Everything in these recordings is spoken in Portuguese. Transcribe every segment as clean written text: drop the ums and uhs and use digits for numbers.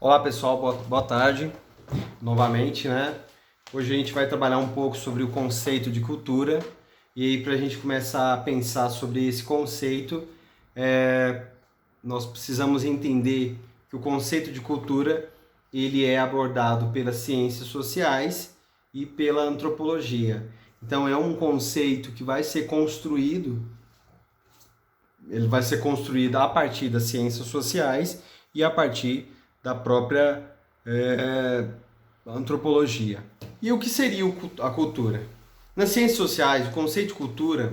Olá pessoal, boa tarde novamente, né? Hoje a gente vai trabalhar um pouco sobre o conceito de cultura e aí para a gente começar a pensar sobre esse conceito, nós precisamos entender que o conceito de cultura ele é abordado pelas ciências sociais e pela antropologia. Então é um conceito que vai ser construído, ele vai ser construído a partir das ciências sociais e a partir da própria antropologia. E o que seria a cultura? Nas ciências sociais, o conceito de cultura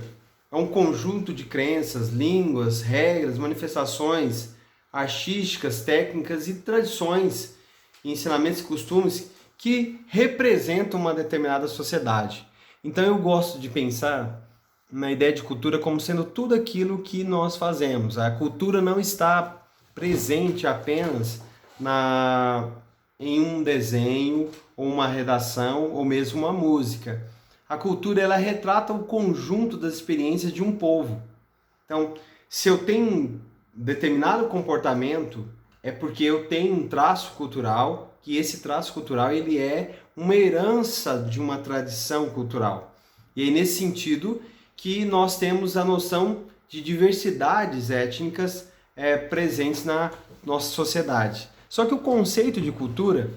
é um conjunto de crenças, línguas, regras, manifestações artísticas, técnicas e tradições, ensinamentos e costumes que representam uma determinada sociedade. Então eu gosto de pensar na ideia de cultura como sendo tudo aquilo que nós fazemos. A cultura não está presente apenas em um desenho, ou uma redação, ou mesmo uma música. A cultura ela retrata o conjunto das experiências de um povo. Então, se eu tenho um determinado comportamento, é porque eu tenho um traço cultural, que esse traço cultural ele é uma herança de uma tradição cultural. E aí, nesse sentido, que nós temos a noção de diversidades étnicas presentes na nossa sociedade. Só que o conceito de cultura,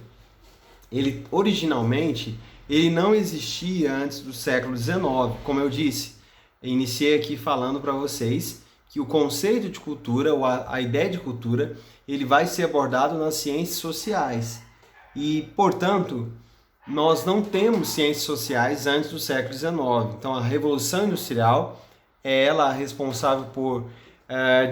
ele originalmente, ele não existia antes do século XIX. Como eu disse, eu iniciei aqui falando para vocês que o conceito de cultura, ou a ideia de cultura, ele vai ser abordado nas ciências sociais. E, portanto, nós não temos ciências sociais antes do século XIX. Então, a Revolução Industrial é ela responsável por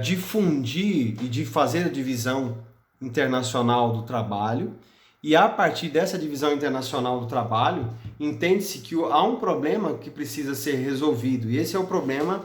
difundir e de fazer a divisão internacional do trabalho, e a partir dessa divisão internacional do trabalho, entende-se que há um problema que precisa ser resolvido, e esse é o problema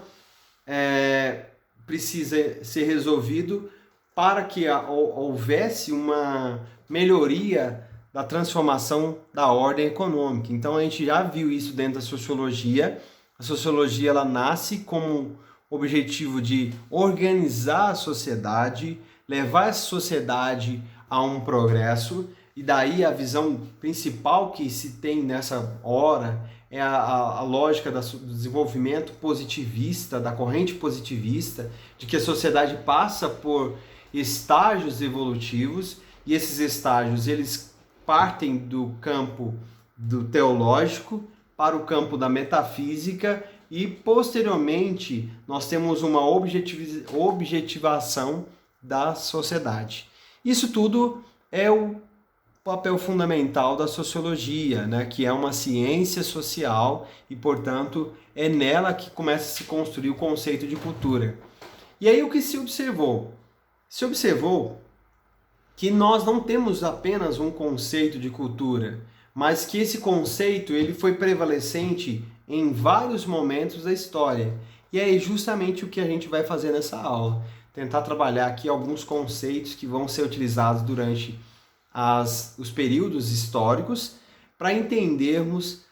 precisa ser resolvido para que houvesse uma melhoria da transformação da ordem econômica. Então a gente já viu isso dentro da sociologia. A sociologia ela nasce com o objetivo de organizar a sociedade, levar essa sociedade a um progresso, e daí a visão principal que se tem nessa hora é a lógica do desenvolvimento positivista, da corrente positivista, de que a sociedade passa por estágios evolutivos, e esses estágios eles partem do campo do teológico para o campo da metafísica, e posteriormente nós temos uma objetivação da sociedade. Isso tudo é o papel fundamental da sociologia, né, que é uma ciência social e, portanto, é nela que começa a se construir o conceito de cultura. E aí o que se observou? Se observou que nós não temos apenas um conceito de cultura, mas que esse conceito ele foi prevalecente em vários momentos da história. E é justamente o que a gente vai fazer nessa aula. Tentar trabalhar aqui alguns conceitos que vão ser utilizados durante os períodos históricos para entendermos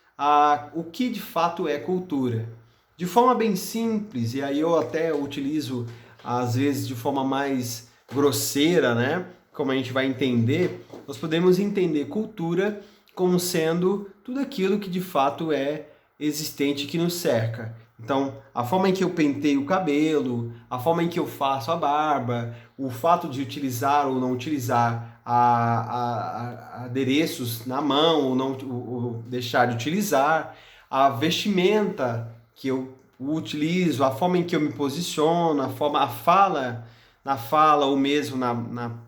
o que de fato é cultura. De forma bem simples, e aí eu até utilizo às vezes de forma mais grosseira, né? Como a gente vai entender, nós podemos entender cultura como sendo tudo aquilo que de fato é existente que nos cerca. Então, a forma em que eu penteio o cabelo, a forma em que eu faço a barba, o fato de utilizar ou não utilizar adereços na mão ou não ou deixar de utilizar, a vestimenta que eu utilizo, a forma em que eu me posiciono, a fala, na fala ou mesmo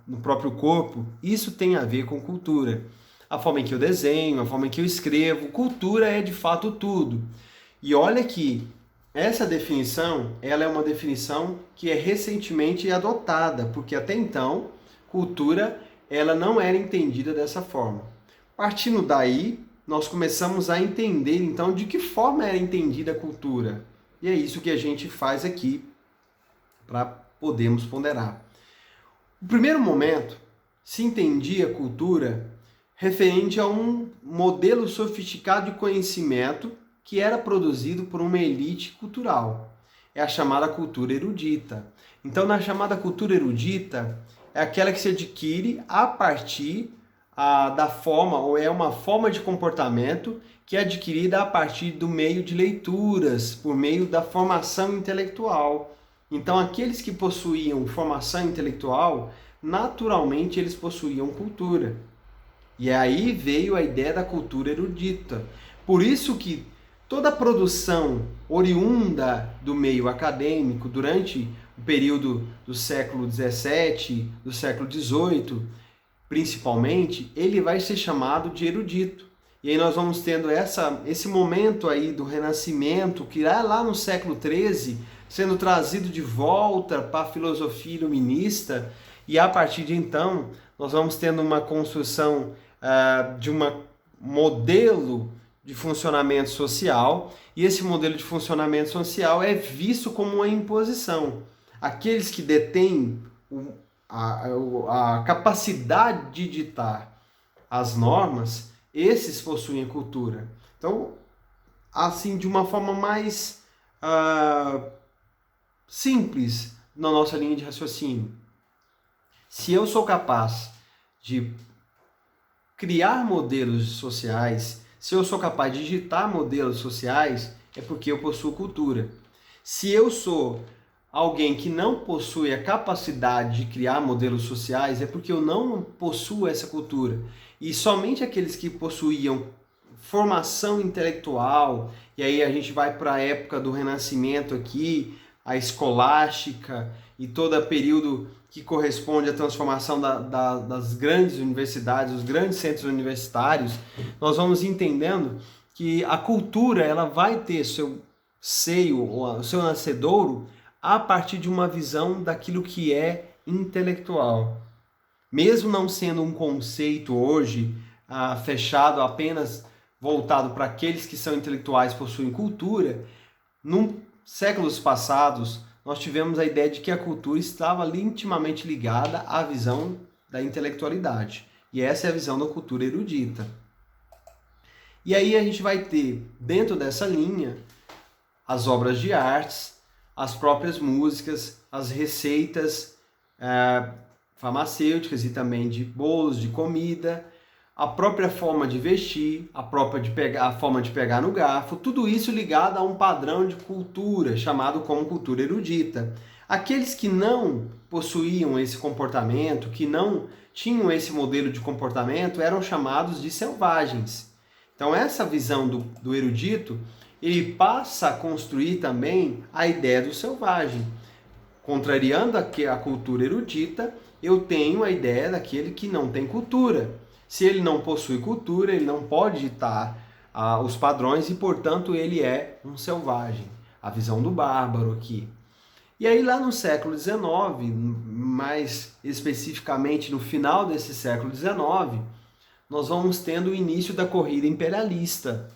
no próprio corpo, isso tem a ver com cultura. A forma em que eu desenho, a forma em que eu escrevo, cultura é de fato tudo. E olha que essa definição, ela é uma definição que é recentemente adotada, porque até então, cultura, ela não era entendida dessa forma. Partindo daí, nós começamos a entender, então, de que forma era entendida a cultura. E é isso que a gente faz aqui, para podermos ponderar. No primeiro momento, se entendia a cultura referente a um modelo sofisticado de conhecimento que era produzido por uma elite cultural. É a chamada cultura erudita. Então, na chamada cultura erudita, é aquela que se adquire a partir da forma, ou é uma forma de comportamento que é adquirida a partir do meio de leituras, por meio da formação intelectual. Então, aqueles que possuíam formação intelectual, naturalmente eles possuíam cultura. E aí veio a ideia da cultura erudita. Por isso que toda a produção oriunda do meio acadêmico durante o período do século XVII, do século XVIII, principalmente, ele vai ser chamado de erudito. E aí nós vamos tendo esse momento aí do Renascimento, que lá no século XIII, sendo trazido de volta para a filosofia iluminista, e a partir de então, nós vamos tendo uma construção de um modelo de funcionamento social, e esse modelo de funcionamento social é visto como uma imposição. Aqueles que detêm a capacidade de ditar as normas, esses possuem cultura. Então, assim, de uma forma mais simples na nossa linha de raciocínio, se eu sou capaz de criar modelos sociais, se eu sou capaz de digitar modelos sociais, é porque eu possuo cultura. Se eu sou alguém que não possui a capacidade de criar modelos sociais, é porque eu não possuo essa cultura. E somente aqueles que possuíam formação intelectual, e aí a gente vai para a época do Renascimento aqui, a escolástica e todo o período que corresponde à transformação das grandes universidades, os grandes centros universitários, nós vamos entendendo que a cultura ela vai ter seu seio, o seu nascedouro, a partir de uma visão daquilo que é intelectual. Mesmo não sendo um conceito hoje fechado, apenas voltado para aqueles que são intelectuais e possuem cultura, nos séculos passados, nós tivemos a ideia de que a cultura estava intimamente ligada à visão da intelectualidade. E essa é a visão da cultura erudita. E aí a gente vai ter, dentro dessa linha, as obras de artes, as próprias músicas, as receitas farmacêuticas e também de bolos, de comida, a própria forma de vestir, a forma de pegar no garfo, tudo isso ligado a um padrão de cultura, chamado como cultura erudita. Aqueles que não possuíam esse comportamento, que não tinham esse modelo de comportamento, eram chamados de selvagens. Então essa visão do erudito, ele passa a construir também a ideia do selvagem. Contrariando a cultura erudita, eu tenho a ideia daquele que não tem cultura. Se ele não possui cultura, ele não pode ditar os padrões e, portanto, ele é um selvagem. A visão do bárbaro aqui. E aí lá no século XIX, mais especificamente no final desse século XIX, nós vamos tendo o início da corrida imperialista.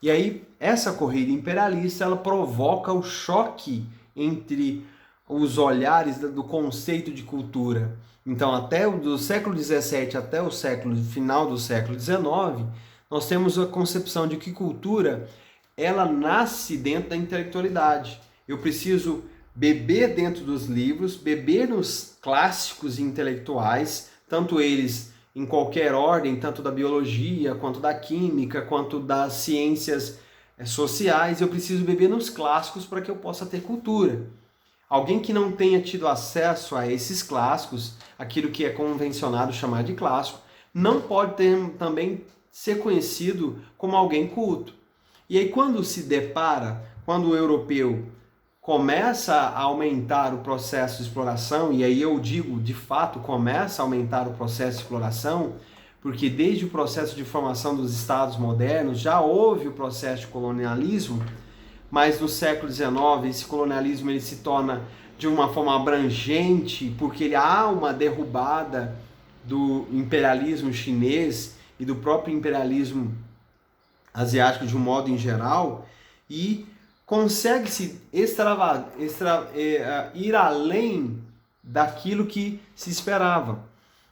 E aí essa corrida imperialista ela provoca o choque entre os olhares do conceito de cultura. Então, até do século XVII até o final do século XIX, nós temos a concepção de que cultura ela nasce dentro da intelectualidade. Eu preciso beber dentro dos livros, beber nos clássicos intelectuais, tanto eles em qualquer ordem, tanto da biologia, quanto da química, quanto das ciências sociais. Eu preciso beber nos clássicos para que eu possa ter cultura. Alguém que não tenha tido acesso a esses clássicos, aquilo que é convencionado chamar de clássico, não pode também ser conhecido como alguém culto. E aí quando o europeu começa a aumentar o processo de exploração, e aí eu digo, de fato, começa a aumentar o processo de exploração, porque desde o processo de formação dos estados modernos já houve o processo de colonialismo, mas no século XIX esse colonialismo ele se torna de uma forma abrangente, porque há uma derrubada do imperialismo chinês e do próprio imperialismo asiático de um modo em geral, e consegue-se ir além daquilo que se esperava.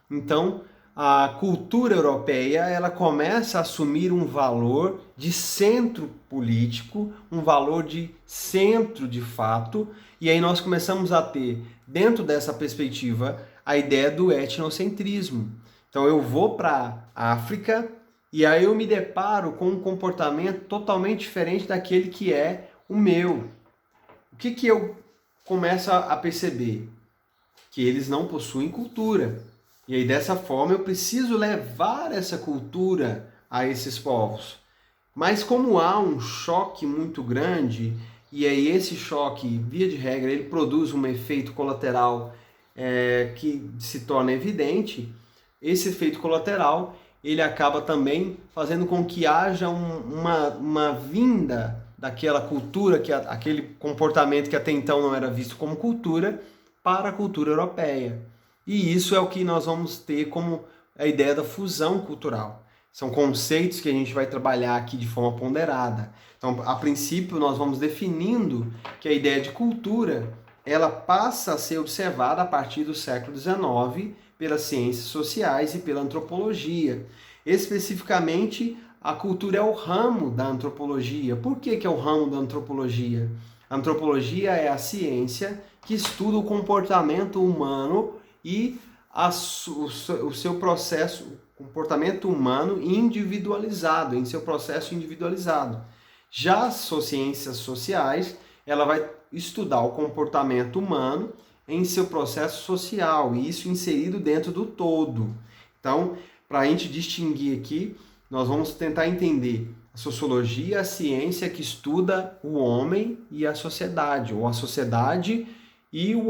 Então, a cultura europeia ela começa a assumir um valor de centro político, um valor de centro de fato, e aí nós começamos a ter, dentro dessa perspectiva, a ideia do etnocentrismo. Então eu vou para a África e aí eu me deparo com um comportamento totalmente diferente daquele que é o meu. O que eu começo a perceber? Que eles não possuem cultura. E aí dessa forma eu preciso levar essa cultura a esses povos. Mas como há um choque muito grande, e aí esse choque, via de regra, ele produz um efeito colateral que se torna evidente, esse efeito colateral ele acaba também fazendo com que haja uma vinda daquela cultura, aquele comportamento que até então não era visto como cultura, para a cultura europeia. E isso é o que nós vamos ter como a ideia da fusão cultural. São conceitos que a gente vai trabalhar aqui de forma ponderada. Então, a princípio, nós vamos definindo que a ideia de cultura ela passa a ser observada a partir do século XIX pelas ciências sociais e pela antropologia. Especificamente, a cultura é o ramo da antropologia. Por que é o ramo da antropologia? A antropologia é a ciência que estuda o comportamento humano e o seu processo, comportamento humano individualizado, em seu processo individualizado. Já as ciências sociais, ela vai estudar o comportamento humano em seu processo social, e isso inserido dentro do todo. Então, para a gente distinguir aqui, nós vamos tentar entender a sociologia, a ciência que estuda o homem e a sociedade, ou a sociedade e o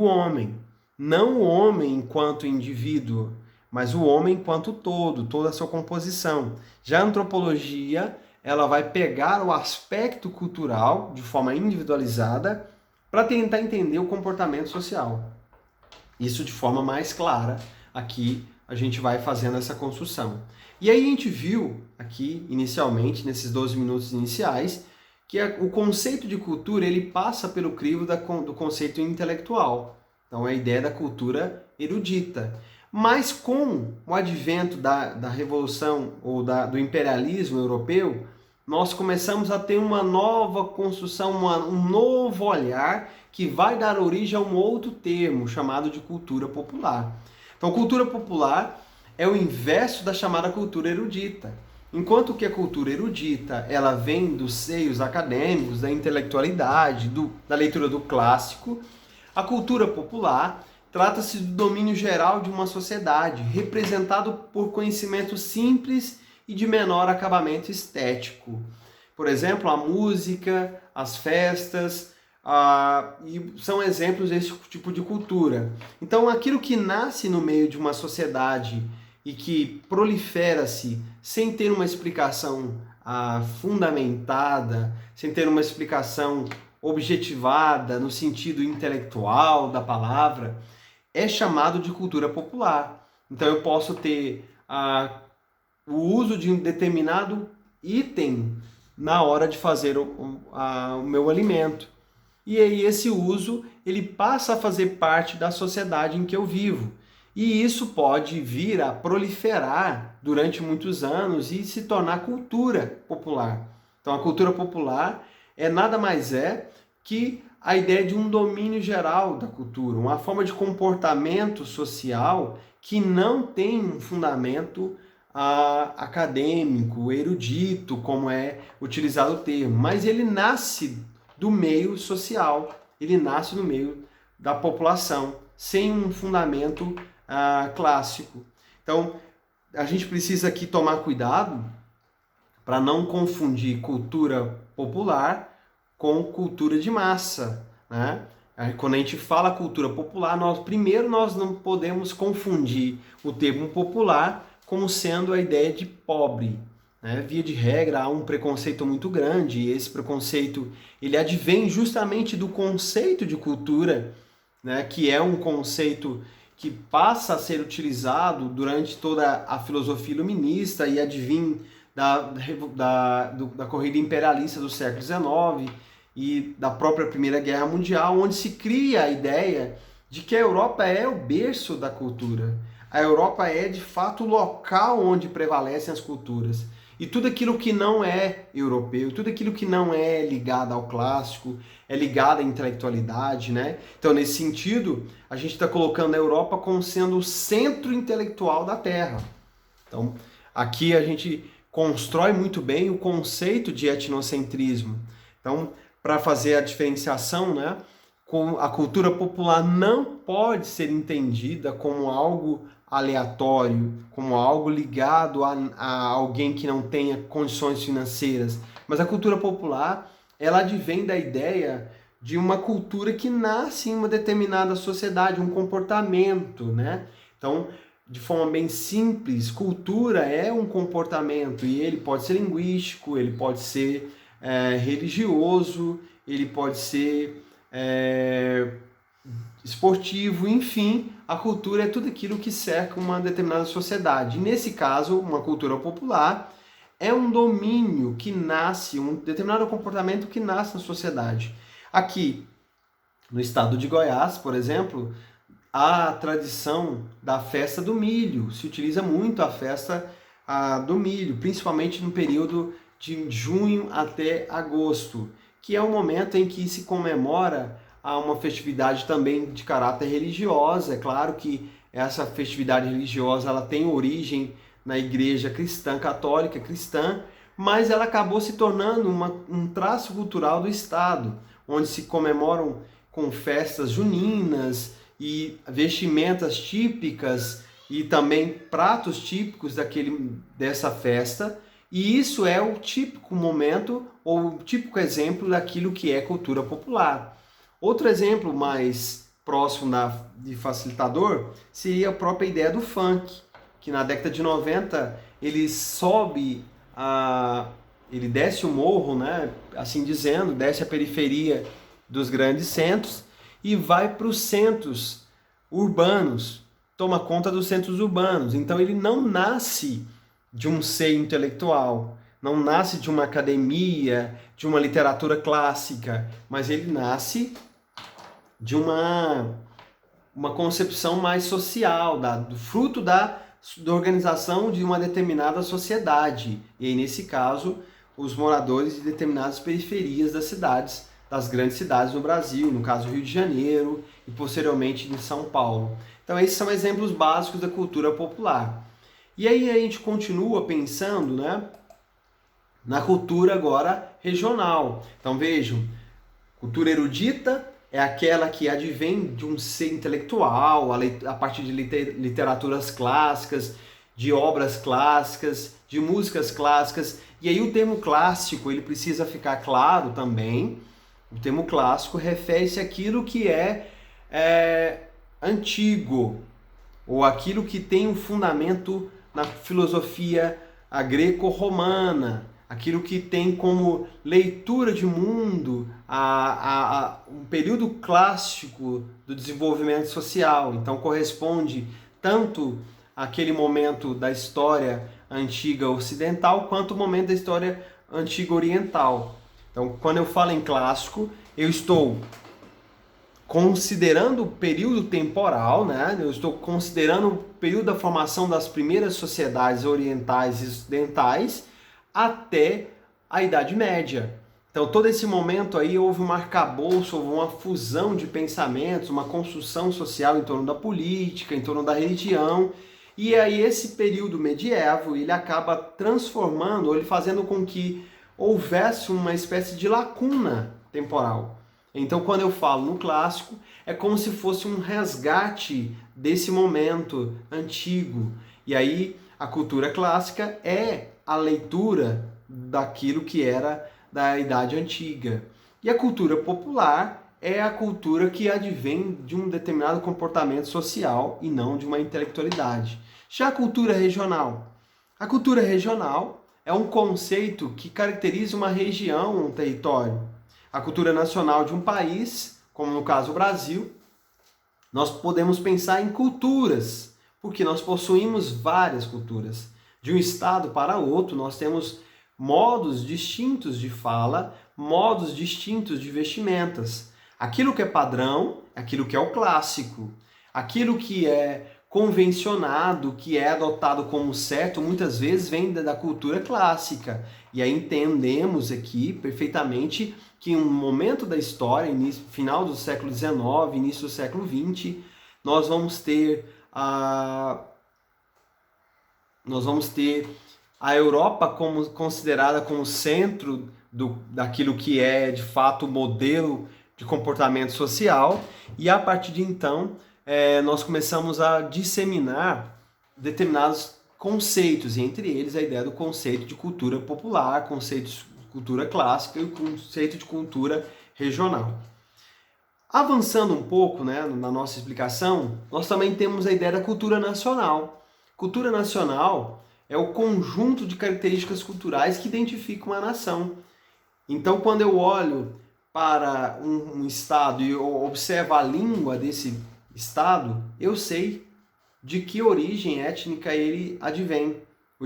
homem. Não o homem enquanto indivíduo, mas o homem enquanto todo, toda a sua composição. Já a antropologia, ela vai pegar o aspecto cultural de forma individualizada para tentar entender o comportamento social. Isso de forma mais clara, aqui a gente vai fazendo essa construção. E aí a gente viu aqui, inicialmente, nesses 12 minutos iniciais, que o conceito de cultura ele passa pelo crivo do conceito intelectual. Então é a ideia da cultura erudita. Mas com o advento da revolução ou do imperialismo europeu, nós começamos a ter uma nova construção, um novo olhar que vai dar origem a um outro termo chamado de cultura popular. Então, cultura popular é o inverso da chamada cultura erudita. Enquanto que a cultura erudita ela vem dos seios acadêmicos, da intelectualidade, da leitura do clássico, a cultura popular trata-se do domínio geral de uma sociedade, representado por conhecimento simples e de menor acabamento estético. Por exemplo, a música, as festas, e são exemplos desse tipo de cultura. Então, aquilo que nasce no meio de uma sociedade e que prolifera-se sem ter uma explicação fundamentada, sem ter uma explicação objetivada no sentido intelectual da palavra, é chamado de cultura popular. Então eu posso ter o uso de um determinado item na hora de fazer o meu alimento. E aí esse uso ele passa a fazer parte da sociedade em que eu vivo. E isso pode vir a proliferar durante muitos anos e se tornar cultura popular. Então a cultura popular nada mais que a ideia de um domínio geral da cultura, uma forma de comportamento social que não tem um fundamento acadêmico, erudito, como é utilizado o termo, mas ele nasce do meio social, ele nasce no meio da população, sem um fundamento clássico. Então, a gente precisa aqui tomar cuidado para não confundir cultura popular com cultura de massa, né? Quando a gente fala cultura popular, nós não podemos confundir o termo popular como sendo a ideia de pobre, né? Via de regra, há um preconceito muito grande, e esse preconceito ele advém justamente do conceito de cultura, né? Que é um conceito que passa a ser utilizado durante toda a filosofia iluminista e advém da corrida imperialista do século XIX, e da própria Primeira Guerra Mundial, onde se cria a ideia de que a Europa é o berço da cultura. A Europa é, de fato, o local onde prevalecem as culturas. E tudo aquilo que não é europeu, tudo aquilo que não é ligado ao clássico, é ligado à intelectualidade, né? Então, nesse sentido, a gente está colocando a Europa como sendo o centro intelectual da Terra. Então, aqui a gente constrói muito bem o conceito de etnocentrismo. Então, para fazer a diferenciação, né, a cultura popular não pode ser entendida como algo aleatório, como algo ligado a alguém que não tenha condições financeiras. Mas a cultura popular, ela advém da ideia de uma cultura que nasce em uma determinada sociedade, um comportamento, né? Então, de forma bem simples, cultura é um comportamento e ele pode ser linguístico, ele pode ser religioso, ele pode ser esportivo, enfim, a cultura é tudo aquilo que cerca uma determinada sociedade. E nesse caso, uma cultura popular é um domínio que nasce, um determinado comportamento que nasce na sociedade. Aqui, no estado de Goiás, por exemplo, a tradição da festa do milho. Se utiliza muito a festa do milho, principalmente no período de junho até agosto, que é o momento em que se comemora uma festividade também de caráter religiosa. É claro que essa festividade religiosa ela tem origem na igreja cristã, católica cristã, mas ela acabou se tornando um traço cultural do estado, onde se comemoram com festas juninas e vestimentas típicas e também pratos típicos dessa festa. E isso é o típico momento ou o típico exemplo daquilo que é cultura popular. Outro exemplo mais próximo de facilitador seria a própria ideia do funk, que na década de 90 ele ele desce o morro, né, assim dizendo, desce a periferia dos grandes centros e vai para os centros urbanos, toma conta dos centros urbanos. Então ele não nasce de um ser intelectual, não nasce de uma academia, de uma literatura clássica, mas ele nasce de uma concepção mais social, do fruto da organização de uma determinada sociedade. E aí, nesse caso, os moradores de determinadas periferias das grandes cidades no Brasil, no caso Rio de Janeiro e posteriormente em São Paulo. Então esses são exemplos básicos da cultura popular. E aí a gente continua pensando, né, na cultura agora regional. Então vejam, cultura erudita é aquela que advém de um ser intelectual, a partir de literaturas clássicas, de obras clássicas, de músicas clássicas. E aí o termo clássico ele precisa ficar claro também. O termo clássico refere-se àquilo que é antigo, ou aquilo que tem um fundamento na filosofia greco-romana, aquilo que tem como leitura de mundo um período clássico do desenvolvimento social. Então corresponde tanto àquele momento da história antiga ocidental quanto o momento da história antiga oriental. Então, quando eu falo em clássico, eu estou considerando o período temporal, né? Eu estou considerando o período da formação das primeiras sociedades orientais e ocidentais até a Idade Média. Então, todo esse momento aí houve um arcabouço, houve uma fusão de pensamentos, uma construção social em torno da política, em torno da religião. E aí esse período medievo, ele acaba transformando, ou ele fazendo com que houvesse uma espécie de lacuna temporal. Então, quando eu falo no clássico, é como se fosse um resgate desse momento antigo. E aí, a cultura clássica é a leitura daquilo que era da Idade Antiga. E a cultura popular é a cultura que advém de um determinado comportamento social e não de uma intelectualidade. Já a cultura regional. A cultura regional é um conceito que caracteriza uma região, um território. A cultura nacional de um país, como no caso o Brasil, nós podemos pensar em culturas, porque nós possuímos várias culturas. De um estado para outro, nós temos modos distintos de fala, modos distintos de vestimentas. Aquilo que é padrão, aquilo que é o clássico. Aquilo que é convencionado, que é adotado como certo, muitas vezes vem da cultura clássica. E aí entendemos aqui perfeitamente que em um momento da história, início, final do século XIX, início do século XX, nós vamos ter a Europa como considerada como centro daquilo que é de fato o modelo de comportamento social, e a partir de então nós começamos a disseminar determinados conceitos, e entre eles a ideia do conceito de cultura popular, conceito de cultura clássica e o conceito de cultura regional. Avançando um pouco, né, na nossa explicação, nós também temos a ideia da cultura nacional. Cultura nacional é o conjunto de características culturais que identificam uma nação. Então, quando eu olho para um estado e eu observo a língua desse estado, eu sei de que origem étnica ele advém,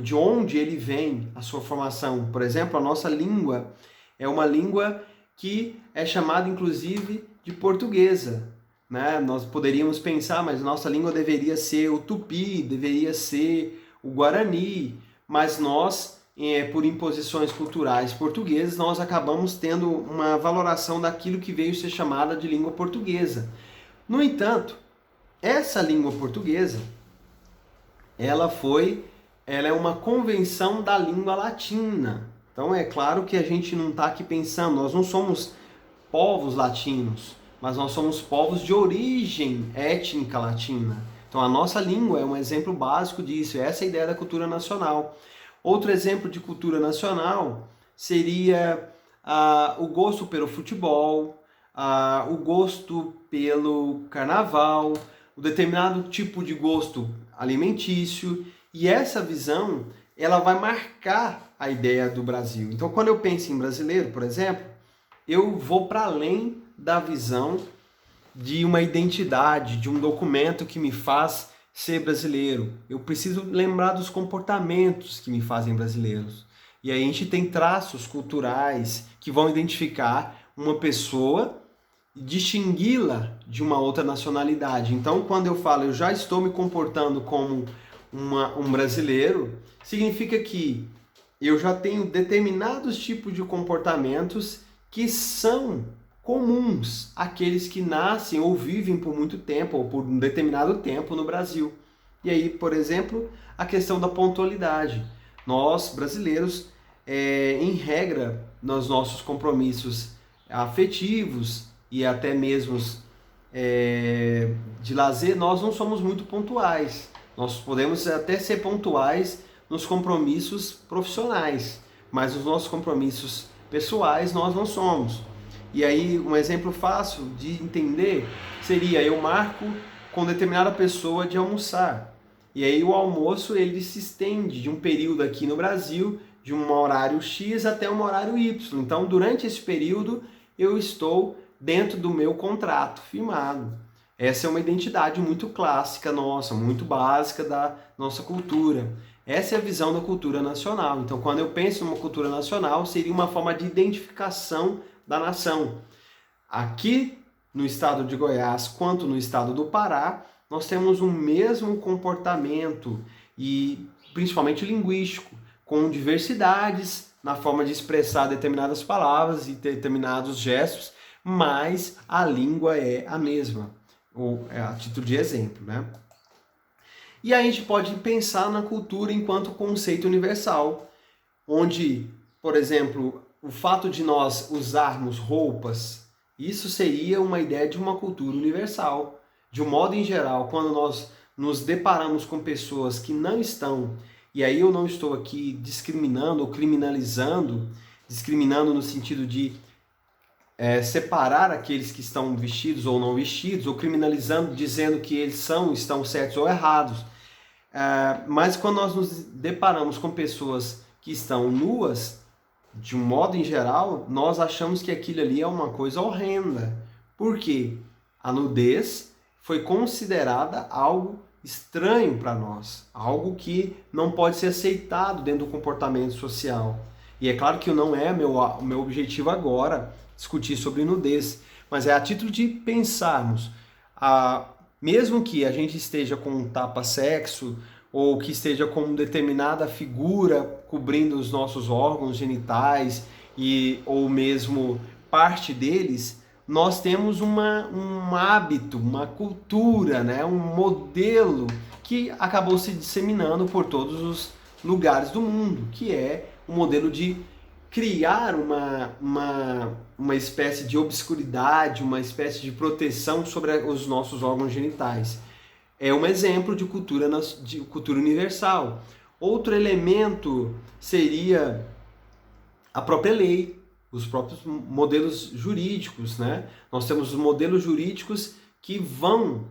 de onde ele vem, a sua formação. Por exemplo, a nossa língua é uma língua que é chamada, inclusive, de portuguesa, né? Nós poderíamos pensar, mas nossa língua deveria ser o tupi, deveria ser o guarani, mas nós, por imposições culturais portuguesas, nós acabamos tendo uma valoração daquilo que veio ser chamada de língua portuguesa. No entanto, essa língua portuguesa, ela é uma convenção da língua latina. Então é claro que a gente não está aqui pensando, nós não somos povos latinos, mas nós somos povos de origem étnica latina. Então a nossa língua é um exemplo básico disso, essa é a ideia da cultura nacional. Outro exemplo de cultura nacional seria o gosto pelo futebol, o gosto pelo carnaval, o determinado tipo de gosto alimentício, e essa visão ela vai marcar a ideia do Brasil. Então quando eu penso em brasileiro, por exemplo, eu vou para além da visão de uma identidade, de um documento que me faz ser brasileiro. Eu preciso lembrar dos comportamentos que me fazem brasileiros. E aí a gente tem traços culturais que vão identificar uma pessoa e distingui-la de uma outra nacionalidade. Então, quando eu falo eu já estou me comportando como um brasileiro, significa que eu já tenho determinados tipos de comportamentos que são comuns àqueles que nascem ou vivem por muito tempo ou por um determinado tempo no Brasil. E aí, por exemplo, a questão da pontualidade. Nós, brasileiros, em regra, nos nossos compromissos afetivos e até mesmo de lazer, nós não somos muito pontuais. Nós podemos até ser pontuais nos compromissos profissionais, mas os nossos compromissos pessoais nós não somos. E aí um exemplo fácil de entender seria eu marco com determinada pessoa de almoçar. E aí o almoço ele se estende de um período aqui no Brasil, de um horário X até um horário Y. Então durante esse período eu estou dentro do meu contrato firmado. Essa é uma identidade muito clássica nossa, muito básica da nossa cultura. Essa é a visão da cultura nacional. Então, quando eu penso numa cultura nacional, seria uma forma de identificação da nação. Aqui no estado de Goiás, quanto no estado do Pará, nós temos o mesmo comportamento, e principalmente linguístico, com diversidades na forma de expressar determinadas palavras e determinados gestos, mas a língua é a mesma, ou a título de exemplo, né? E aí a gente pode pensar na cultura enquanto conceito universal, onde, por exemplo, o fato de nós usarmos roupas, isso seria uma ideia de uma cultura universal. De um modo em geral, quando nós nos deparamos com pessoas que não estão, e aí eu não estou aqui discriminando ou criminalizando, discriminando no sentido de separar aqueles que estão vestidos ou não vestidos, ou criminalizando, dizendo que eles estão certos ou errados. Mas quando nós nos deparamos com pessoas que estão nuas, de um modo em geral, nós achamos que aquilo ali é uma coisa horrenda. Por quê? A nudez foi considerada algo estranho para nós, algo que não pode ser aceitado dentro do comportamento social. E é claro que não é meu objetivo agora discutir sobre nudez, mas é a título de pensarmos mesmo que a gente esteja com um tapa-sexo ou que esteja com determinada figura cobrindo os nossos órgãos genitais ou mesmo parte deles, nós temos um hábito, uma cultura, né? Um modelo que acabou se disseminando por todos os lugares do mundo, que é o modelo de criar uma espécie de obscuridade, uma espécie de proteção sobre os nossos órgãos genitais. É um exemplo de cultura universal. Outro elemento seria a própria lei, os próprios modelos jurídicos, né? Nós temos os modelos jurídicos que vão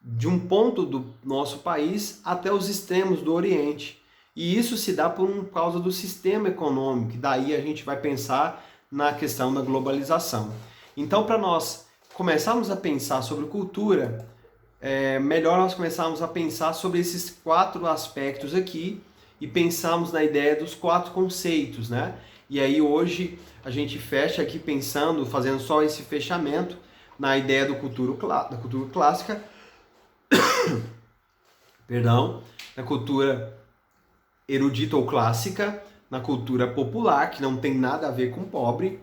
de um ponto do nosso país até os extremos do Oriente. E isso se dá por causa do sistema econômico, e daí a gente vai pensar na questão da globalização. Então, para nós começarmos a pensar sobre cultura, é melhor nós começarmos a pensar sobre esses 4 aspectos aqui e pensarmos na ideia dos 4 conceitos, né? E aí hoje a gente fecha aqui pensando, fazendo só esse fechamento na ideia da cultura clássica, perdão, na cultura erudita ou clássica, na cultura popular, que não tem nada a ver com pobre,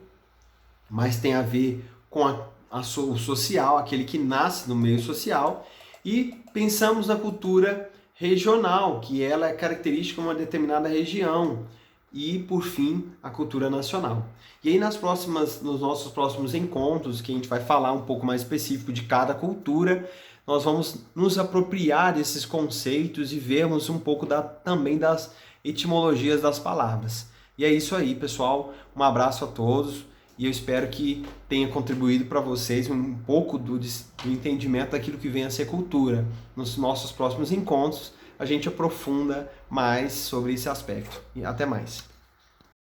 mas tem a ver com o social, aquele que nasce no meio social, e pensamos na cultura regional, que ela é característica de uma determinada região, e, por fim, a cultura nacional. E aí nos nossos próximos encontros, que a gente vai falar um pouco mais específico de cada cultura, nós vamos nos apropriar desses conceitos e vermos um pouco também das etimologias das palavras. E é isso aí, pessoal. Um abraço a todos e eu espero que tenha contribuído para vocês um pouco do entendimento daquilo que vem a ser cultura. Nos nossos próximos encontros, a gente aprofunda mais sobre esse aspecto. E até mais.